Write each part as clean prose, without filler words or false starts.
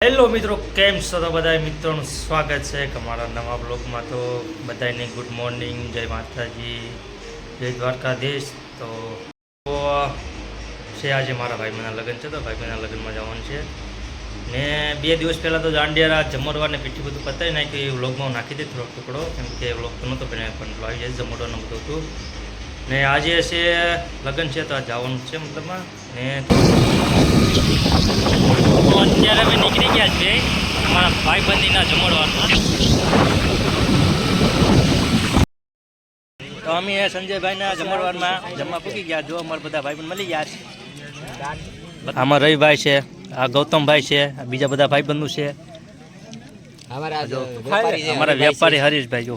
Hello મિત્રો, કેમ છો? તો બધા મિત્રોનું સ્વાગત છે અમારા નવા બ્લોગમાં. તો બધાને ગુડ મોર્નિંગ, જય માતાજી, જય દ્વારકાધીશ. તો છે આજે મારા ભાઈબંધના લગ્ન છે, તો ભાઈબંધના લગ્નમાં જવાનું છે ને 2 દિવસ પહેલાં તો દાંડિયા જમણવાર ને પીઠી બધું પતાવી નાખ્યું. એ વ્લોગમાં નાખી દે થોડો ટુકડો, કેમ કે વ્લોગ તો નહોતો પણ આવી જાય જમણવાનું બધું હતું. ને આજે છે લગ્ન છે તો આ જવાનું છે મતલબમાં. ને અત્યારે અમે નીકળી ગયા છીએ અમારા ભાઈબંધીના જમણવારમાં. તો અમે સંજયભાઈના જમણવારમાં જમવા પૂકી ગયા. જો અમારા બધા ભાઈબંધ મળી ગયા છે. આમાં રવિભાઈ છે, આ ગૌતમભાઈ છે, બીજા બધા ભાઈબંધો છે. અમારા વેપારી હરીશભાઈ જો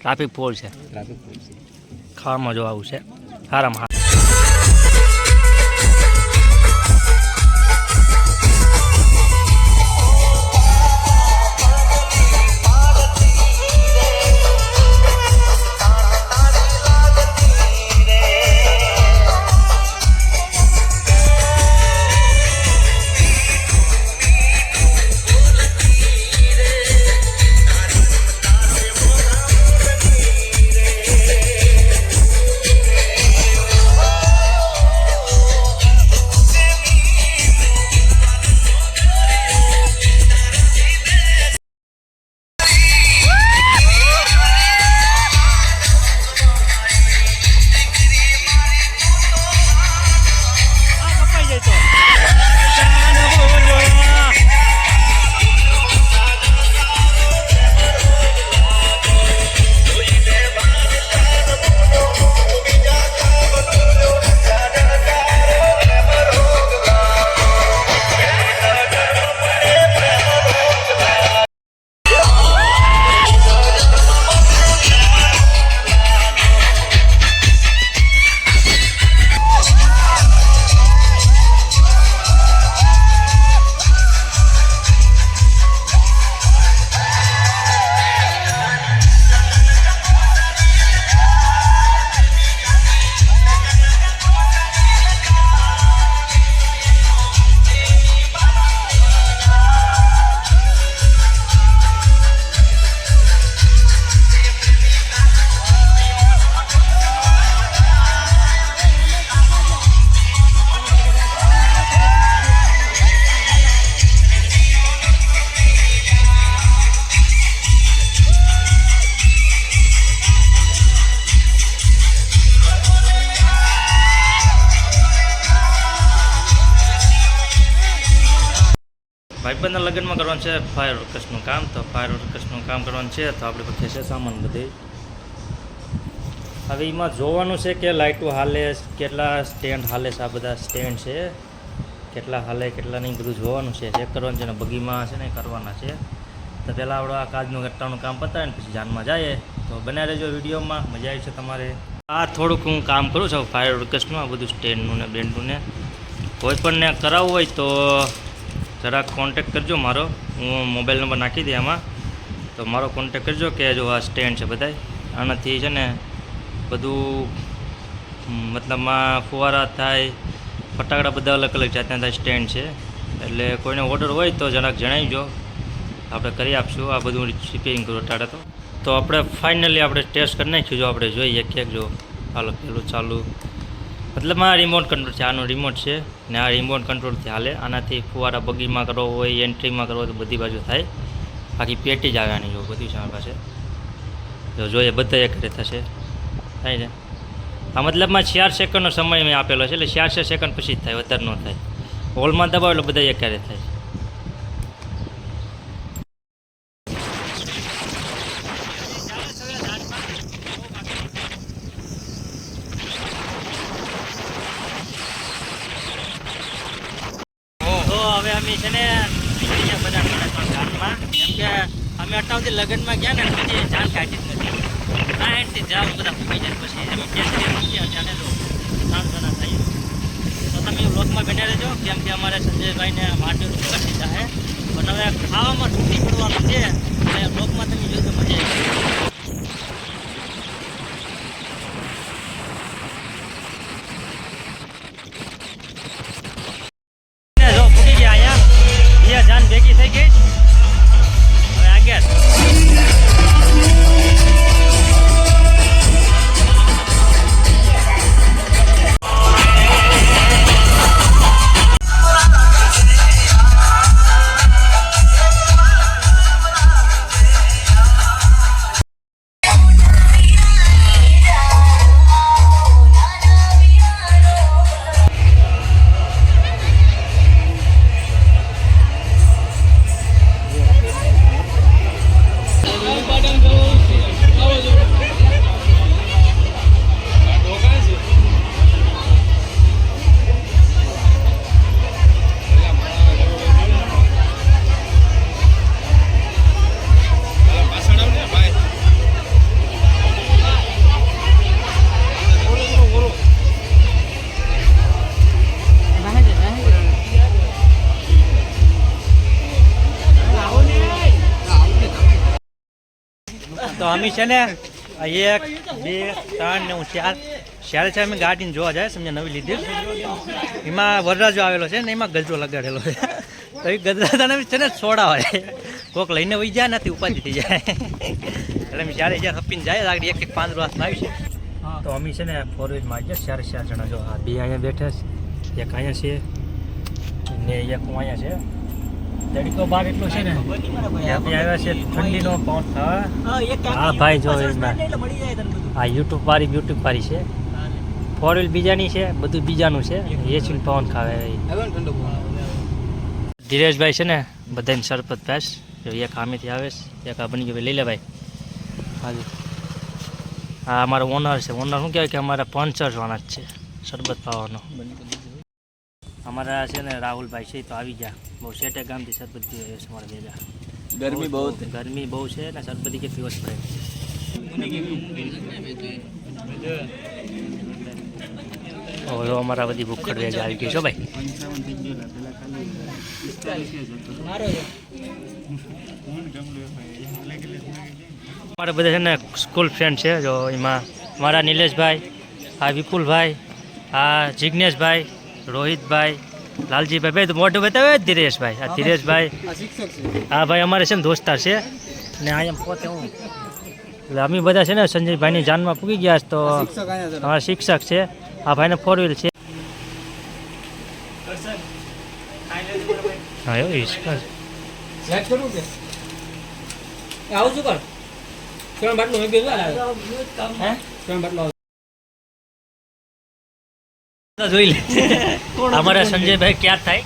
ટ્રાફિક ફોલ છે. ખાવામાં જો આવું છે સારામાં. ભાઈબંધના લગ્નમાં કરવાનું છે ફાયર વર્કર્સનું કામ. તો ફાયર વર્કર્સનું કામ કરવાનું છે તો આપણે પછી છે સામાન બધે. હવે એમાં જોવાનું છે કે લાઇટો હાલે, કેટલા સ્ટેન્ડ હાલે છે. આ બધા સ્ટેન્ડ છે કેટલા હાલે કેટલા નહીં બધું જોવાનું છે, ચેક કરવાનું છે. ને બગીમાં છે ને કરવાના છે. તો પહેલાં આપણે આ કાચનું ગટ્ટાનું કામ પતાવીને પછી જાનમાં જઈએ. તો બને રહેજો વિડીયોમાં, મજા આવી છે તમારે. આ થોડુંક હું કામ કરું છું ફાયર વર્કર્સનું, આ બધું સ્ટેન્ડનું ને બેન્ડનું ને. કોઈ પણને કરાવવું હોય તો જરાક કોન્ટેક કરજો મારો, હું મોબાઈલ નંબર નાખી દે આમાં. તો મારો કોન્ટેક કરજો કે જો આ સ્ટેન્ડ છે બધાય, આનાથી છે ને બધું મતલબમાં ફુવારા થાય, ફટાકડા બધા અલગ અલગ જાતના થાય સ્ટેન્ડ છે. એટલે કોઈને ઓર્ડર હોય તો જરાક જણાવજો, આપણે કરી આપશું. આ બધું રિપેરિંગ કરું અટાડે તો આપણે ફાઇનલી આપણે ટેસ્ટ કરી નાખ્યું. જો આપણે જોઈએ એક જો હાલો પેલું ચાલુ, મતલબ આ રિમોટ કંટ્રોલ છે. આનું રિમોટ છે ને આ રિમોટ કંટ્રોલથી હાલે. આનાથી ફુવારા બગીમાં કરવો હોય, એન્ટ્રીમાં કરવો હોય તો બધી બાજુ થાય. બાકી પેટી જ આવે આની જો બધી છે અમારી પાસે. જો જોઈએ બધા એક રીતે થશે થાય ને. આ મતલબમાં 4 સેકન્ડનો સમય મેં આપેલો છે, એટલે 4 સેકન્ડ પછી જ થાય, વધારે ન થાય. હોલમાં દબાવો એટલે બધા એક થાય. હવે અમે છે ને બધા જાનમાં, કેમ કે અમે અટાવથી લગ્નમાં ગયા ને પછી જાન કાઢી જ નથી. આ એન્ડથી જાવ બધા ફૂકી જાય. પછી અમે ત્યાં જો 3 જણા થઈ. તો તમે બ્લોગમાં બને રહેજો, કેમ કે અમારે સંજયભાઈને માટી કરી દીધા છે. પણ હવે ખાવામાં તૂટી પડવાનું છે, એટલે બ્લોગમાં તમે જોજો, મજા આવી. ભેગી થઈ ગઈ હવે આગળ તો અમે છે ને 1 2 3 ને 4 છે અમે ગાડીને જોવા જાય સમજે નવી લીધી એમાં વરરાજો આવેલો છે ને એમાં ગજરો લગાડેલો છે તો એ ગજરાને છે ને છોડાવે કોક લઈને વહી જાય નથી ઉપાધિ થઈ જાય એટલે અમે જ્યારે હપીને જાય આગળ એક 5 હાથમાં આવી છે તો અમે છે ને 4 વ્હીલમાં આવી જાય 4 જણા જો હા 2 અહીંયા બેઠા છે એક અહીંયા છે ને એક અહીંયા છે તડકો બહાર એટલો છે ને ત્યાંથી આવ્યા છે ઠંડીનો પવન ખાવા હા ભાઈ જો આ યુટ્યુબ વાળી છે 4 વ્હીલ બીજાની છે બધું બીજાનું છે એચવીલ પવન ખાવે ધીરેશભાઈ છે ને બધાને શરબત પાસ એક આમેથી આવે છે એક આ બની ગયો લઈ લે ભાઈ હાજી હા અમારો ઓનર છે ઓનર શું કહેવાય કે અમારા સ્પોન્સર વાળા જ છે શરબત પાવાનો અમારા છે ને રાહુલભાઈ છે તો આવી ગયા બહુ શેટે ગામથી શરબત પીવે છે અમારા ભેગા ગરમી બહુ છે ને શરબતી કે પીવો જ પડે ઓલો અમારા બધી ભૂખડ વેજ આવી ગઈ છો ભાઈ અમારા બધા છે ને સ્કૂલ ફ્રેન્ડ છે જો એમાં મારા નિલેશભાઈ આ વિપુલભાઈ આ જિજ્ઞેશભાઈ રોહિતભાઈ લાલજીભાઈ ભાઈ તો મોઢું બતાવે ધીરેશભાઈ આ ધીરેશભાઈ હા ભાઈ અમારે છે ને દોસ્તાર છે ને અહીંયા પોતે હું એટલે અમે બધા છે ને સંજયભાઈની જાનમાં પૂગી ગયા તો અમારા શિક્ષક છે આ ભાઈને 4 વ્હીલ છે હા એવું જોઈ લે અમારા સંજયભાઈ ક્યાં થાય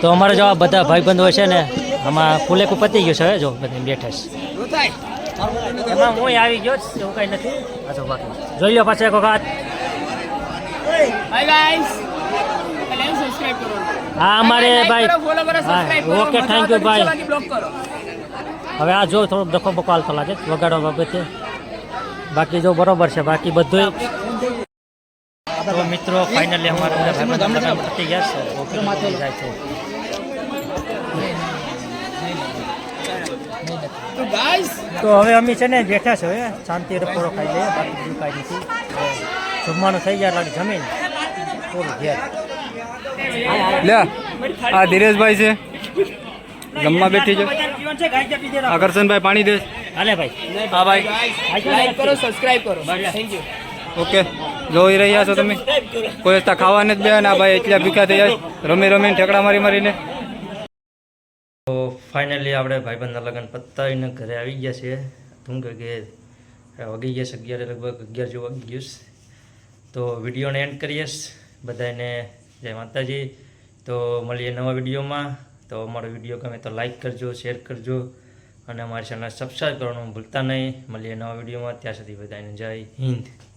તો અમારે જો આ બધા ભાઈબંધો છે ને આમાં ફૂલેકું પતી ગયું છે હવે જો બધા બેઠા છે એમાં હું આવી ગયો જ એવું કાંઈ નથી આ તો બાકી જોઈ લો પાછો એક વખત હાય ગાઈસ પહેલા સબસ્ક્રાઇબ કરો હા અમારે ભાઈ ફોલો કરો સબસ્ક્રાઇબ કરો ઓકે થેન્ક યુ ભાઈ બાકી બ્લોક કરો હવે આ જો થોડોક ડખો બકો હાલતો લાગે વગાડવા બાબતે બાકી જો બરોબર છે બાકી બધું તો મિત્રો ફાઇનલી અમારે બધા પતી ગયા છે ઓકે જાય છે તો ગાઈસ તો હવે અમે છે ને બેઠા છે હવે શાંતિ રપોરો ખાઈ લઈએ બાકી બીજું કાંઈ નથી જમવાનું થઈ ગયા લાગે જમીન પૂરું ઘેર લે આ ધીરેશભાઈ છે જમવા બેઠી છે આકર્ષણભાઈ પાણી દે હાલે ભાઈ હા ભાઈ લાઈક કરો સબસ્ક્રાઇબ કરો થેન્ક યુ ઓકે જોઈ રહ્યા છો તમે કોઈ રસ્તા ખાવાને જ બે ના ભાઈ એટલા ભીખા થઈ જાય રમીને ઠેકડા મારીને તો ફાઇનલી આપણે ભાઈબંધના લગ્ન પતાવીને ઘરે આવી ગયા છીએ શું કે વાગી ગયા છે 11 લગભગ 11 જેવું વાગી ગયું તો વિડીયોને એન્ડ કરીએ બધાને જય માતાજી તો મળીએ નવા વિડીયોમાં તો અમારો વિડીયો ગમે તો લાઈક કરજો શેર કરજો અને અમારી ચેનલ સબસ્ક્રાઈબ કરવાનું ભૂલતા નહીં મળીએ નવા વિડીયોમાં ત્યાં સુધી બધાને જય હિન્દ